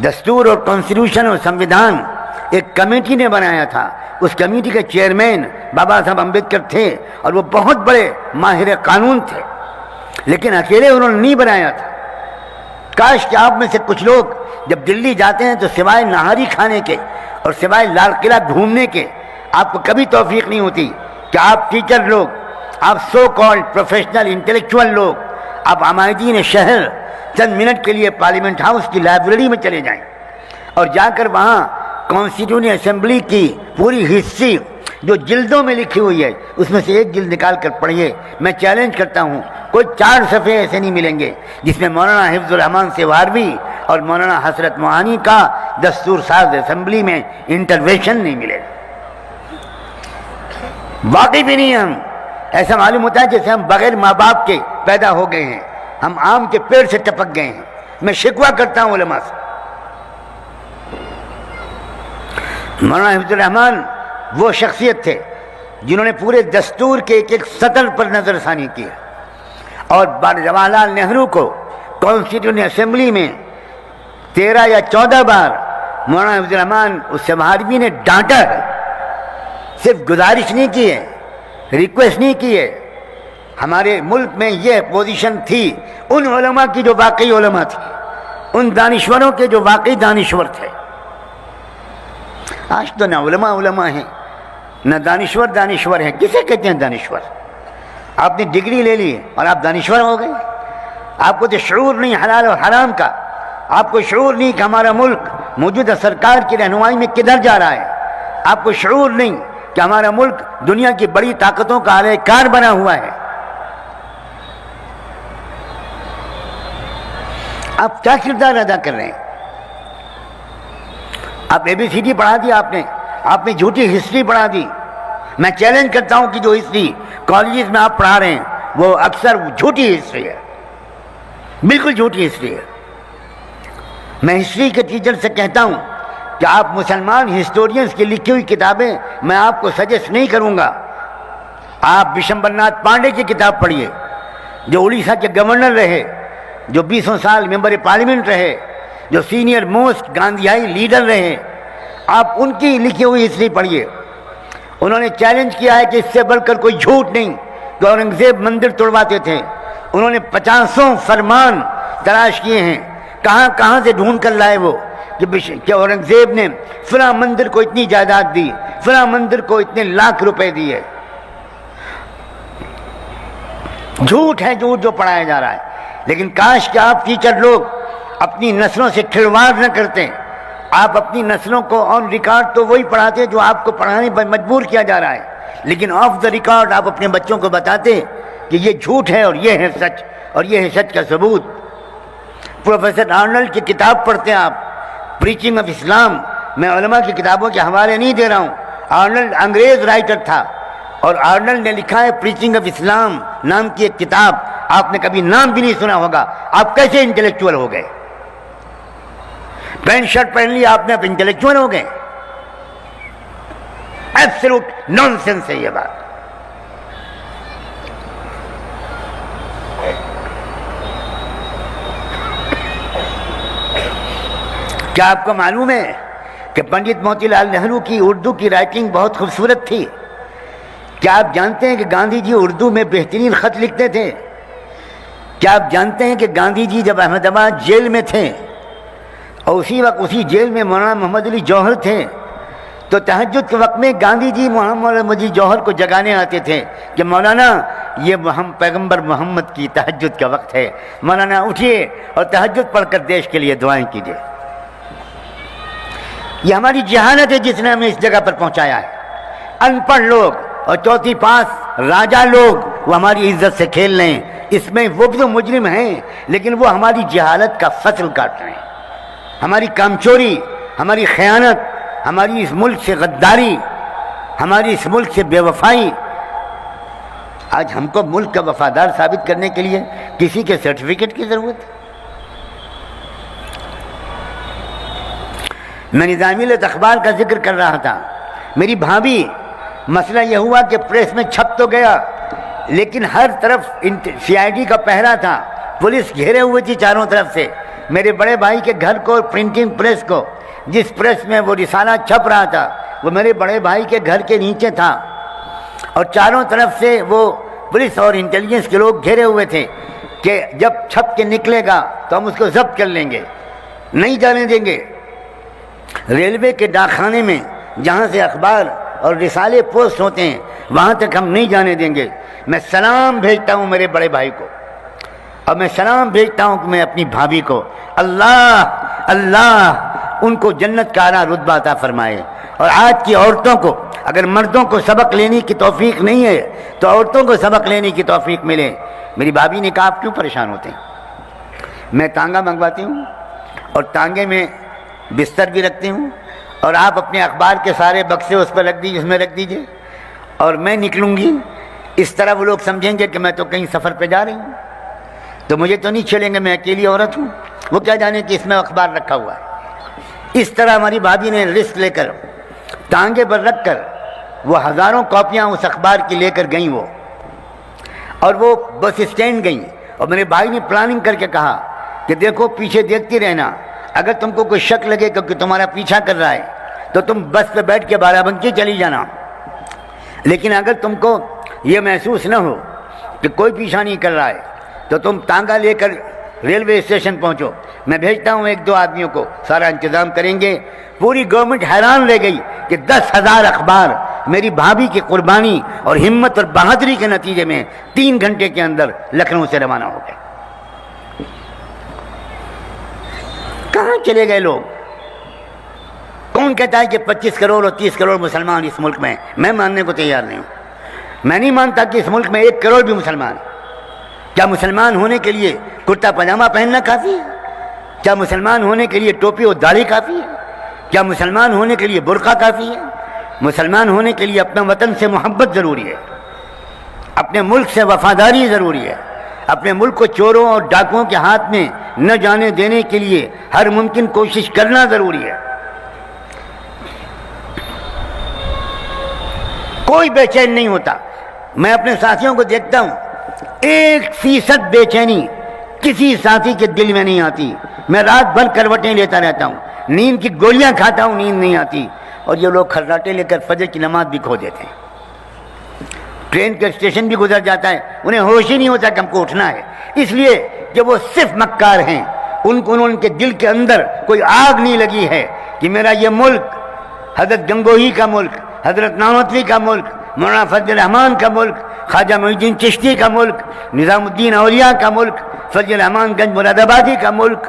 دستور اور کانسٹیٹیوشن اور سنویدھان ایک کمیٹی نے بنایا تھا. اس کمیٹی کے چیئرمین بابا صاحب امبیڈکر تھے اور وہ بہت بڑے ماہر قانون تھے, لیکن اکیلے انہوں نے نہیں بنایا تھا. کاش کہ آپ میں سے کچھ لوگ جب دلی جاتے ہیں تو سوائے نہاری کھانے کے اور سوائے لال قلعہ گھومنے کے آپ کو کبھی توفیق نہیں ہوتی کہ آپ ٹیچر لوگ, آپ سو کالڈ پروفیشنل انٹلیکچوئل لوگ, آپ عمائدین شہر چند منٹ کے لیے پارلیمنٹ ہاؤس کی لائبریری میں چلے جائیں اور جا کر وہاں کانسٹیٹیوشن اسمبلی کی پوری ہسٹری جو جلدوں میں لکھی ہوئی ہے اس میں سے ایک جلد نکال کر پڑھیے. میں چیلنج کرتا ہوں, کوئی 4 صفحے ایسے نہیں ملیں گے جس میں مولانا حفظ الرحمان سیواروی اور مولانا حسرت موہانی کا دستور ساز اسمبلی میں انٹروینشن نہیں ملے. واقعی بھی نہیں ہم. ایسا معلوم ہوتا ہے جیسے ہم بغیر ماں باپ کے پیدا ہو گئے ہیں, ہم آم کے پیڑ سے ٹپک گئے ہیں. میں شکوہ کرتا ہوں علماء سے. مولانا حفظ الرحمان وہ شخصیت تھے جنہوں نے پورے دستور کے ایک ایک سطر پر نظر ثانی کیا اور جواہر لال نہرو کو کانسٹیٹیوشن اسمبلی میں 13 یا 14 بار مولانا حفیظ الرحمان السمہاروی نے ڈانٹا ہے، صرف گزارش نہیں کی ہے، ریکویسٹ نہیں کی ہے۔ ہمارے ملک میں یہ پوزیشن تھی ان علماء کی جو واقعی علماء تھے، ان دانشوروں کے جو واقعی دانشور تھے۔ آج تو نہ علماء ہیں، نہ دانشور ہیں۔ کسے کہتے ہیں دانشور؟ آپ نے ڈگری لے لی اور آپ دانشور ہو گئے؟ آپ کو تو شعور نہیں حلال اور حرام کا، آپ کو شعور نہیں کہ ہمارا ملک موجودہ سرکار کی رہنمائی میں کدھر جا رہا ہے، آپ کو شعور نہیں کہ ہمارا ملک دنیا کی بڑی طاقتوں کا اعلی کار بنا ہوا ہے۔ آپ کیا کردار ادا کر رہے ہیں؟ آپ ABCD پڑھا دی آپ نے جھوٹی ہسٹری پڑھا دی۔ میں چیلنج کرتا ہوں کہ جو ہسٹری کالجز میں آپ پڑھا رہے ہیں وہ اکثر جھوٹی ہسٹری ہے، بالکل جھوٹی ہسٹری ہے۔ میں ہسٹری کے ٹیچر سے کہتا ہوں کہ آپ مسلمان ہسٹورینز کی لکھی ہوئی کتابیں میں آپ کو سجیسٹ نہیں کروں گا۔ آپ بشمبر ناتھ پانڈے کی کتاب پڑھیے، جو اڑیسہ کے گورنر رہے، جو 20 سال ممبر پارلیمنٹ رہے، جو سینئر موسٹ گاندھیائی لیڈر رہے، آپ ان کی لکھی ہوئی ہسٹری پڑھیے۔ انہوں نے چیلنج کیا ہے کہ اس سے بڑھ کر کوئی جھوٹ نہیں کہ اورنگزیب مندر توڑواتے تھے۔ انہوں نے 50 فرمان تلاش کیے ہیں، کہاں سے ڈھونڈ کر لائے وہ کہ اورنگزیب نے فلاں مندر کو اتنی جائیداد دی، فلاں مندر کو اتنے لاکھ روپے دیے۔ جھوٹ ہے جھوٹ جو پڑھایا جا رہا ہے۔ لیکن کاش کہ آپ ٹیچر لوگ اپنی نسلوں سے کھلواڑ نہ کرتے، آپ اپنی نسلوں کو آن ریکارڈ تو وہی پڑھاتے جو آپ کو پڑھانے پر مجبور کیا جا رہا ہے، لیکن آف دا ریکارڈ آپ اپنے بچوں کو بتاتے کہ یہ جھوٹ ہے اور یہ ہے سچ، اور یہ ہے سچ کا ثبوت۔ پروفیسر آرنلڈ کی کتاب پڑھتے ہیں آپ، پریچنگ آف اسلام۔ میں علماء کی کتابوں کے حوالے نہیں دے رہا ہوں، آرنلڈ انگریز رائٹر تھا اور آرنلڈ نے لکھا ہے پریچنگ آف اسلام نام کی ایک کتاب۔ آپ نے کبھی نام بھی نہیں سنا ہوگا، آپ کیسے انٹلیکچوئل ہو گئے؟ پینٹ شرٹ پہن لی آپ نے، اب انٹلیکچوئل ہو گئے؟ ایبسلوٹ نان سینس ہے یہ بات۔ کیا آپ کو معلوم ہے کہ پنڈت موتی لال نہرو کی اردو کی رائٹنگ بہت خوبصورت تھی؟ کیا آپ جانتے ہیں کہ گاندھی جی اردو میں بہترین خط لکھتے تھے؟ کیا آپ جانتے ہیں کہ گاندھی جی جب احمد آباد جیل میں تھے اور اسی وقت اسی جیل میں مولانا محمد علی جوہر تھے، تو تہجد کے وقت میں گاندھی جی محمد علی جوہر کو جگانے آتے تھے کہ مولانا یہ پیغمبر محمد کی تہجد کا وقت ہے، مولانا اٹھیے اور تہجد پڑھ کر دیش کے لیے دعائیں کیجیے۔ یہ ہماری جہالت ہے جس نے ہمیں اس جگہ پر پہنچایا ہے۔ ان پڑھ لوگ اور چوتھی پاس راجا لوگ وہ ہماری عزت سے کھیل رہے ہیں، اس میں وہ بھی تو مجرم ہیں، لیکن وہ ہماری جہالت کا فصل کاٹ رہے ہیں۔ ہماری کامچوری، ہماری خیانت، ہماری اس ملک سے غداری، ہماری اس ملک سے بے وفائی۔ آج ہم کو ملک کا وفادار ثابت کرنے کے لیے کسی کے سرٹیفکیٹ کی ضرورت ہے؟ میں نظامی اخبار کا ذکر کر رہا تھا، میری بھابھی، مسئلہ یہ ہوا کہ پریس میں چھپ تو گیا لیکن ہر طرف CID کا پہرا تھا، پولیس گھیرے ہوئے تھی چاروں طرف سے۔ میرے بڑے بھائی کے گھر کو، پرنٹنگ پریس کو، جس پریس میں وہ رسالہ چھپ رہا تھا وہ میرے بڑے بھائی کے گھر کے نیچے تھا، اور چاروں طرف سے وہ پولیس اور انٹیلیجنس کے لوگ گھیرے ہوئے تھے کہ جب چھپ کے نکلے گا تو ہم اس کو ضبط کر لیں گے، نہیں جانے دیں گے۔ ریلوے کے ڈاکخانے میں جہاں سے اخبار اور رسالے پوسٹ ہوتے ہیں وہاں تک ہم نہیں جانے دیں گے۔ میں سلام بھیجتا ہوں میرے بڑے بھائی کو، اور میں سلام بھیجتا ہوں کہ میں اپنی بھابھی کو، اللہ ان کو جنت کا اعلیٰ رتبہ عطا فرمائے۔ اور آج کی عورتوں کو، اگر مردوں کو سبق لینے کی توفیق نہیں ہے تو عورتوں کو سبق لینے کی توفیق ملے۔ میری بھابھی نے کہا آپ کیوں پریشان ہوتے ہیں؟ میں تانگا منگواتی ہوں اور تانگے میں بستر بھی رکھتی ہوں، اور آپ اپنے اخبار کے سارے بکسے اس پر رکھ دیجیے، اس میں رکھ دیجیے، اور میں نکلوں گی۔ اس طرح وہ لوگ سمجھیں گے کہ میں تو کہیں سفر پہ جا رہی ہوں، تو مجھے تو نہیں چھیڑیں گے، میں اکیلی عورت ہوں، وہ کیا جانے کہ اس میں اخبار رکھا ہوا ہے۔ اس طرح ہماری بھابھی نے رسک لے کر ٹانگے پر رکھ کر وہ ہزاروں کاپیاں اس اخبار کی لے کر گئیں وہ، اور وہ بس اسٹینڈ گئیں، اور میرے بھائی نے پلاننگ کر کے کہا کہ دیکھو پیچھے دیکھتی رہنا، اگر تم کو کوئی شک لگے کہ تمہارا پیچھا کر رہا ہے تو تم بس پہ بیٹھ کے بارہ بنکی چلی جانا، لیکن اگر تم کو یہ محسوس نہ ہو کہ کوئی پیچھا نہیں کر رہا ہے تو تم تانگا لے کر ریلوے اسٹیشن پہنچو، میں بھیجتا ہوں 1-2 آدمیوں کو، سارا انتظام کریں گے۔ پوری گورنمنٹ حیران رہ گئی کہ 10,000 اخبار میری بھابھی کی قربانی اور ہمت اور بہادری کے نتیجے میں 3 گھنٹے کے اندر لکھنؤ سے روانہ ہو گئے۔ کہاں چلے گئے لوگ؟ کون کہتا ہے کہ 25 کروڑ اور 30 کروڑ مسلمان اس ملک میں؟ میں ماننے کو تیار نہیں ہوں۔ میں نہیں مانتا کہ اس ملک میں 1 کروڑ بھی مسلمان۔ کیا مسلمان ہونے کے لیے کرتا پاجامہ پہننا کافی ہے؟ کیا مسلمان ہونے کے لیے ٹوپی اور داڑھی کافی ہے؟ کیا مسلمان ہونے کے لیے برقع کافی ہے؟ مسلمان ہونے کے لیے اپنے وطن سے محبت ضروری ہے، اپنے ملک سے وفاداری ضروری ہے، اپنے ملک کو چوروں اور ڈاکوؤں کے ہاتھ میں نہ جانے دینے کے لیے ہر ممکن کوشش کرنا ضروری ہے۔ کوئی بے چین نہیں ہوتا۔ میں اپنے ساتھیوں کو دیکھتا ہوں، 1% بے چینی کسی ساتھی کے دل میں نہیں آتی۔ میں رات بھر کروٹیں لیتا رہتا ہوں، نیند کی گولیاں کھاتا ہوں، نیند نہیں آتی، اور یہ لوگ کھرراٹے لے کر فجر کی نماز بھی کھو دیتے ہیں۔ ٹرین کا اسٹیشن بھی گزر جاتا ہے، انہیں ہوش ہی نہیں ہوتا کہ ہم کو اٹھنا ہے، اس لیے کہ وہ صرف مکار ہیں۔ ان کے دل کے اندر کوئی آگ نہیں لگی ہے کہ میرا یہ ملک حضرت گنگوہی کا ملک، حضرت نانوتوی کا ملک، مولانا فضل الرحمان کا ملک، خواجہ معین الدین چشتی کا ملک، نظام الدین اولیاء کا ملک، فضل الرحمان گنج مراد آبادی کا ملک،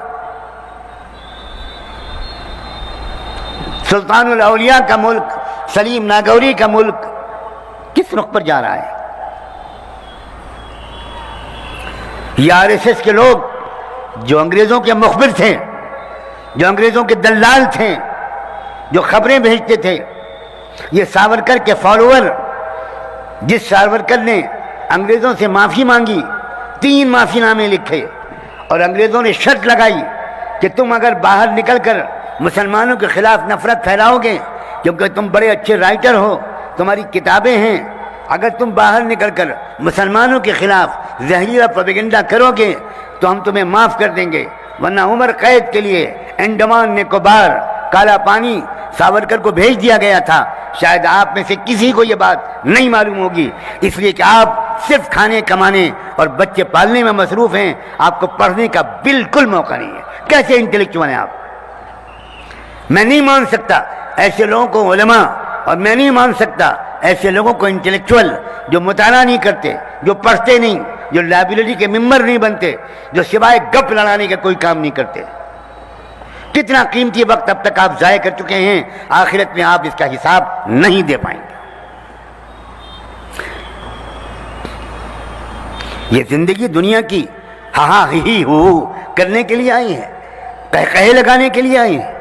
سلطان الاولیاء کا ملک، سلیم ناگوری کا ملک کس رخ پر جا رہا ہے؟ یہ RSS کے لوگ جو انگریزوں کے مخبر تھے، جو انگریزوں کے دلال تھے، جو خبریں بھیجتے تھے، یہ ساورکر کے فالوور، جس ساورکر نے انگریزوں سے معافی مانگی، 3 معافی نامے لکھے، اور انگریزوں نے شرط لگائی کہ تم اگر باہر نکل کر مسلمانوں کے خلاف نفرت پھیلاؤ گے، کیونکہ تم بڑے اچھے رائٹر ہو، تمہاری کتابیں ہیں، اگر تم باہر نکل کر مسلمانوں کے خلاف زہریلا پروپیگنڈا کرو گے تو ہم تمہیں معاف کر دیں گے، ورنہ عمر قید کے لیے انڈمان نکوبار کالا پانی ساورکر کو بھیج دیا گیا تھا۔ شاید آپ میں سے کسی کو یہ بات نہیں معلوم ہوگی، اس لیے کہ آپ صرف کھانے کمانے اور بچے پالنے میں مصروف ہیں، آپ کو پڑھنے کا بالکل موقع نہیں ہے۔ کیسے انٹلیکچوئل ہیں آپ؟ میں نہیں مان سکتا ایسے لوگوں کو علماء، اور میں نہیں مان سکتا ایسے لوگوں کو انٹلیکچوئل جو مطالعہ نہیں کرتے، جو پڑھتے نہیں، جو لائبریری کے ممبر نہیں بنتے، جو سوائے گپ لڑانے کا کوئی کام نہیں کرتے۔ کتنا قیمتی وقت اب تک آپ ضائع کر چکے ہیں، آخرت میں آپ اس کا حساب نہیں دے پائیں گے۔ یہ زندگی دنیا کی ہاں ہی ہو کرنے کے لیے آئی ہے، کہے لگانے کے لیے آئی ہے۔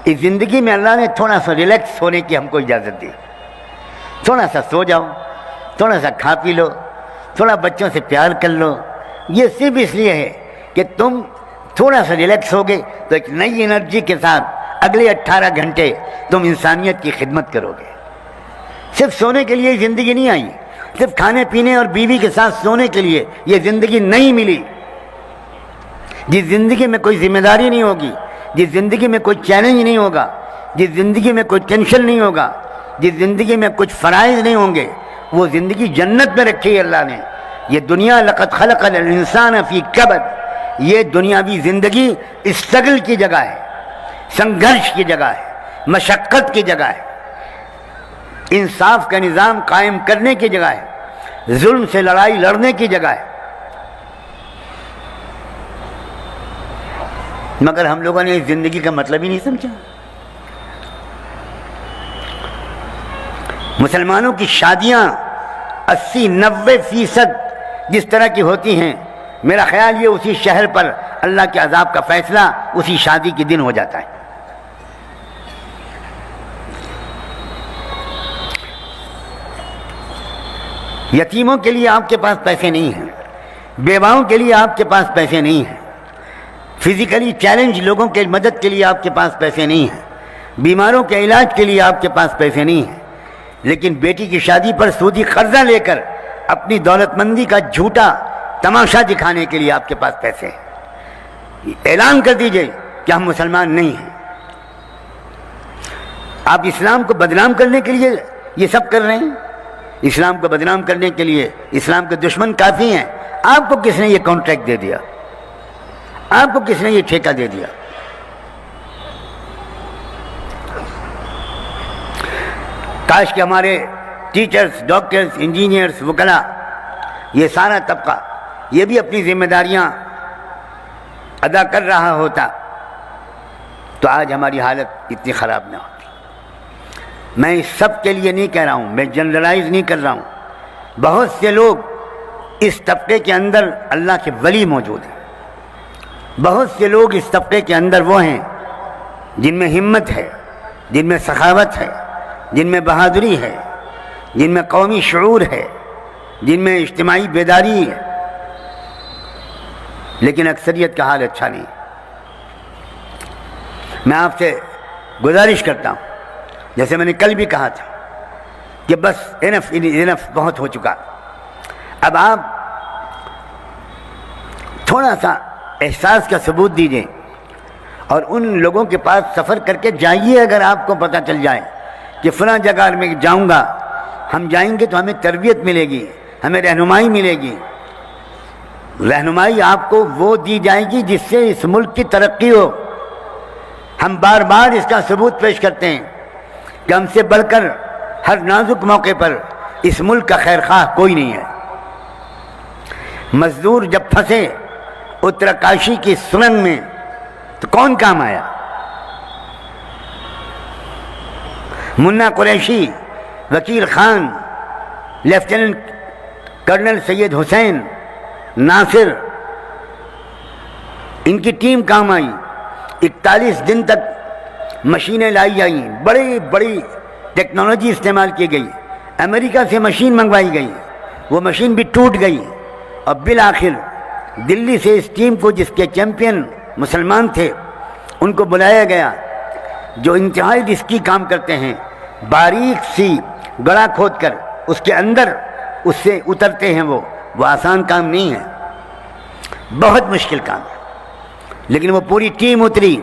اس زندگی میں اللہ نے تھوڑا سا ریلیکس ہونے کی ہم کو اجازت دی، تھوڑا سا سو جاؤ، تھوڑا سا کھا پی لو، تھوڑا بچوں سے پیار کر لو۔ یہ صرف اس لیے ہے کہ تم تھوڑا سا ریلیکس ہوگے تو ایک نئی انرجی کے ساتھ اگلے 18 گھنٹے تم انسانیت کی خدمت کرو گے۔ صرف سونے کے لیے زندگی نہیں آئی، صرف کھانے پینے اور بیوی کے ساتھ سونے کے لیے یہ زندگی نہیں ملی۔ جس زندگی میں کوئی ذمہ داری نہیں ہوگی، جس زندگی میں کوئی چیلنج نہیں ہوگا، جس زندگی میں کوئی ٹینشن نہیں ہوگا، جس زندگی میں کچھ فرائض نہیں ہوں گے، وہ زندگی جنت میں رکھی ہے اللہ نے۔ یہ دنیا لقد خلق الانسان فی کبد، یہ دنیاوی زندگی اسٹرگل کی جگہ ہے، سنگھرش کی جگہ ہے، مشقت کی جگہ ہے، انصاف کا نظام قائم کرنے کی جگہ ہے، ظلم سے لڑائی لڑنے کی جگہ ہے۔ مگر ہم لوگوں نے اس زندگی کا مطلب ہی نہیں سمجھا۔ مسلمانوں کی شادیاں 80-90% جس طرح کی ہوتی ہیں، میرا خیال یہ اسی شہر پر اللہ کے عذاب کا فیصلہ اسی شادی کے دن ہو جاتا ہے۔ یتیموں کے لیے آپ کے پاس پیسے نہیں ہیں، بیواؤں کے لیے آپ کے پاس پیسے نہیں ہیں، فزیکلی چیلنج لوگوں کے مدد کے لیے آپ کے پاس پیسے نہیں ہیں، بیماروں کے علاج کے لیے آپ کے پاس پیسے نہیں ہیں، لیکن بیٹی کی شادی پر سودی قرضہ لے کر اپنی دولت مندی کا جھوٹا تماشا دکھانے کے لیے آپ کے پاس پیسے ہیں۔ اعلان کر دیجئے کہ ہم مسلمان نہیں ہیں. آپ اسلام کو بدنام کرنے کے لیے یہ سب کر رہے ہیں. اسلام کو بدنام کرنے کے لیے اسلام کے دشمن کافی ہیں. آپ کو کس نے یہ کانٹریکٹ دے دیا؟ آپ کو کس نے یہ ٹھیکہ دے دیا؟ کاش کہ ہمارے ٹیچرز، ڈاکٹرز، انجینئرز، وکلاء، یہ سارا طبقہ یہ بھی اپنی ذمہ داریاں ادا کر رہا ہوتا تو آج ہماری حالت اتنی خراب نہ ہوتی. میں اس سب کے لیے نہیں کہہ رہا ہوں، میں جنرلائز نہیں کر رہا ہوں. بہت سے لوگ اس طبقے کے اندر اللہ کے ولی موجود ہیں. بہت سے لوگ اس طبقے کے اندر وہ ہیں جن میں ہمت ہے، جن میں سخاوت ہے، جن میں بہادری ہے، جن میں قومی شعور ہے، جن میں اجتماعی بیداری ہے. لیکن اکثریت کا حال اچھا نہیں. میں آپ سے گزارش کرتا ہوں، جیسے میں نے کل بھی کہا تھا کہ بس انف بہت ہو چکا. اب آپ تھوڑا سا احساس کا ثبوت دیجئے اور ان لوگوں کے پاس سفر کر کے جائیے. اگر آپ کو پتہ چل جائے کہ فلاں جگہ میں جاؤں گا، ہم جائیں گے تو ہمیں تربیت ملے گی، ہمیں رہنمائی ملے گی. رہنمائی آپ کو وہ دی جائے گی جس سے اس ملک کی ترقی ہو. ہم بار بار اس کا ثبوت پیش کرتے ہیں کہ ہم سے بڑھ کر ہر نازک موقع پر اس ملک کا خیر خواہ کوئی نہیں ہے. مزدور جب پھنسے اتراکاشی کی سرنگ میں تو کون کام آیا؟ منا قریشی، وکیل خان، لیفٹیننٹ کرنل سید حسین، ناصر، ان کی ٹیم کام آئی. 41 دن تک مشینیں لائی آئیں، بڑی بڑی ٹیکنالوجی استعمال کی گئی. امریکہ سے مشین منگوائی گئی، وہ مشین بھی ٹوٹ گئی. اور بالآخر دلی سے اس ٹیم کو، جس کے چیمپئن مسلمان تھے، ان کو بلایا گیا جو انتہائی رسکی کام کرتے ہیں. باریک سی گڑھا کھود کر اس کے اندر اس سے اترتے ہیں. وہ آسان کام نہیں ہے، بہت مشکل کام ہے. لیکن وہ پوری ٹیم اتری،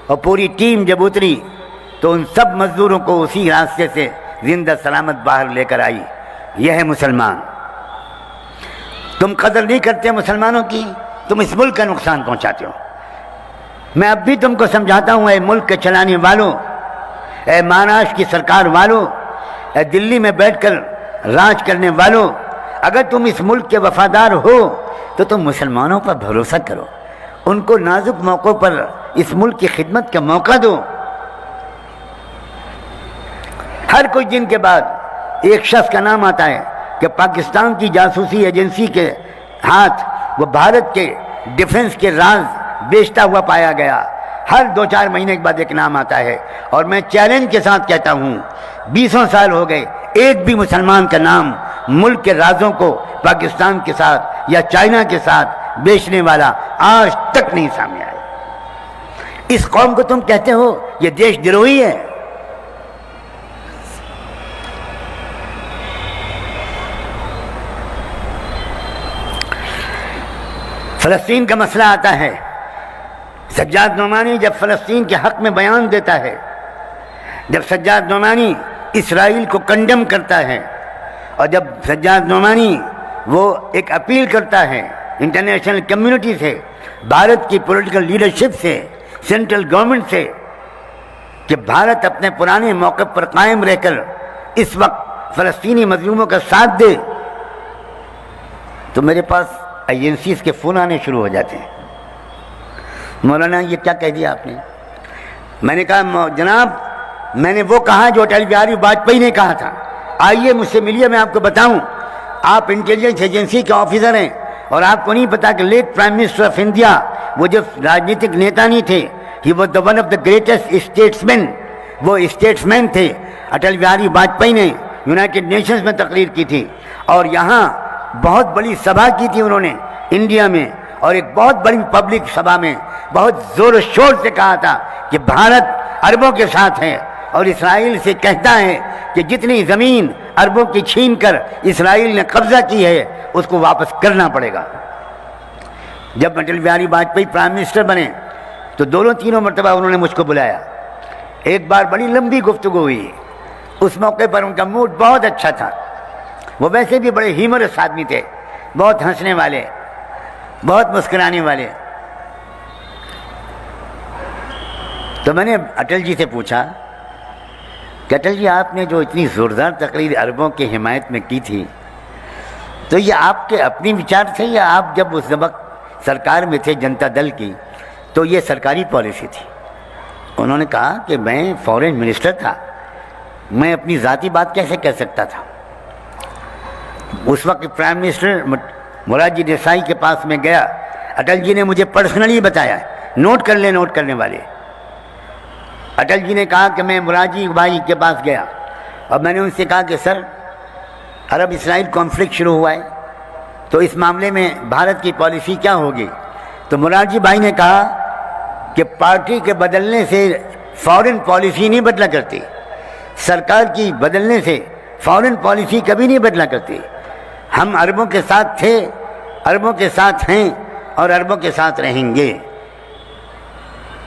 اور پوری ٹیم جب اتری تو ان سب مزدوروں کو اسی راستے سے زندہ سلامت باہر لے کر آئی. یہ ہے مسلمان. تم قدر نہیں کرتے مسلمانوں کی، تم اس ملک کا نقصان پہنچاتے ہو. میں اب بھی تم کو سمجھاتا ہوں، اے ملک کے چلانے والوں، اے مہاراشٹر کی سرکار والوں، اے دلی میں بیٹھ کر راج کرنے والوں، اگر تم اس ملک کے وفادار ہو تو تم مسلمانوں پر بھروسہ کرو. ان کو نازک موقعوں پر اس ملک کی خدمت کا موقع دو. ہر کچھ دن کے بعد ایک شخص کا نام آتا ہے کہ پاکستان کی جاسوسی ایجنسی کے ہاتھ وہ بھارت کے ڈیفنس کے راز بیچتا ہوا پایا گیا. ہر 2-4 مہینے کے بعد ایک نام آتا ہے. اور میں چیلنج کے ساتھ کہتا ہوں، 20 سال ہو گئے، ایک بھی مسلمان کا نام ملک کے رازوں کو پاکستان کے ساتھ یا چائنا کے ساتھ بیچنے والا آج تک نہیں سامنے آیا. اس قوم کو تم کہتے ہو یہ دیش دروہی ہے. فلسطین کا مسئلہ آتا ہے. سجاد نعمانی جب فلسطین کے حق میں بیان دیتا ہے، جب سجاد نعمانی اسرائیل کو کنڈم کرتا ہے، اور جب سجاد نعمانی وہ ایک اپیل کرتا ہے انٹرنیشنل کمیونٹی سے، بھارت کی پولیٹیکل لیڈرشپ سے، سینٹرل گورنمنٹ سے، کہ بھارت اپنے پرانے موقف پر قائم رہ کر اس وقت فلسطینی مظلوموں کا ساتھ دے، تو میرے پاس ایجنسیز کے فون آنے شروع ہو جاتے ہیں. مولانا یہ کیا کہہ دیا آپ نے؟ میں نے کہا جناب، میں نے وہ کہا جو اٹل بہاری واجپئی نے کہا تھا. آئیے مجھ سے ملیے، میں آپ کو بتاؤں. آپ انٹیلیجنس ایجنسی کے آفیسر ہیں اور آپ کو نہیں پتا کہ late prime minister of India وہ جو راجنیتک نیتا نہیں تھے، he was the one of the greatest statesman. وہ اسٹیٹسمین تھے. اٹل بہاری واجپئی نے یونائٹڈ نیشنز میں تقریر کی تھی، اور یہاں بہت بڑی سبھا کی تھی انہوں نے انڈیا میں، اور ایک بہت بڑی پبلک سبھا میں بہت زور و شور سے کہا تھا کہ بھارت عربوں کے ساتھ ہے اور اسرائیل سے کہتا ہے کہ جتنی زمین عربوں کی چھین کر اسرائیل نے قبضہ کی ہے اس کو واپس کرنا پڑے گا. جب اٹل بہاری واجپئی پرائم منسٹر بنے تو دونوں تینوں مرتبہ انہوں نے مجھ کو بلایا. ایک بار بڑی لمبی گفتگو ہوئی. اس موقع پر ان کا موڈ بہت اچھا تھا. وہ ویسے بھی بڑے ہیومرس آدمی تھے, بہت ہنسنے والے, بہت مسکرانے والے. تو میں نے اٹل جی سے پوچھا کہ اٹل جی آپ نے جو اتنی زوردار تقریر عربوں کی حمایت میں کی تھی, تو یہ آپ کے اپنی وچار تھے یا آپ جب اس وقت سرکار میں تھے جنتا دل کی تو یہ سرکاری پالیسی تھی؟ انہوں نے کہا کہ میں فارن منسٹر تھا, میں اپنی ذاتی بات کیسے کہہ سکتا تھا. اس وقت پرائم منسٹر مراد جی دیسائی کے پاس میں گیا. اٹل جی نے مجھے پرسنلی بتایا, نوٹ کر لیں نوٹ کرنے والے. اٹل جی نے کہا کہ میں مراد جی بھائی کے پاس گیا اور میں نے ان سے کہا کہ سر عرب اسرائیل کانفلکٹ شروع ہوا ہے, تو اس معاملے میں بھارت کی پالیسی کیا ہوگی؟ تو مراد جی بھائی نے کہا کہ پارٹی کے بدلنے سے فارن پالیسی نہیں بدلا کرتی, سرکار کی بدلنے سے فارن پالیسی کبھی نہیں بدلا کرتی. ہم عربوں کے ساتھ تھے, عربوں کے ساتھ ہیں اور عربوں کے ساتھ رہیں گے.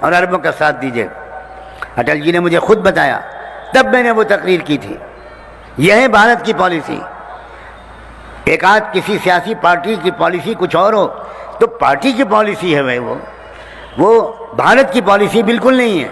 اور عربوں کا ساتھ دیجئے. اٹل جی نے مجھے خود بتایا, تب میں نے وہ تقریر کی تھی. یہ ہے بھارت کی پالیسی. ایک آدھ کسی سیاسی پارٹی کی پالیسی کچھ اور ہو تو پارٹی کی پالیسی ہے وہ بھارت کی پالیسی بالکل نہیں ہے.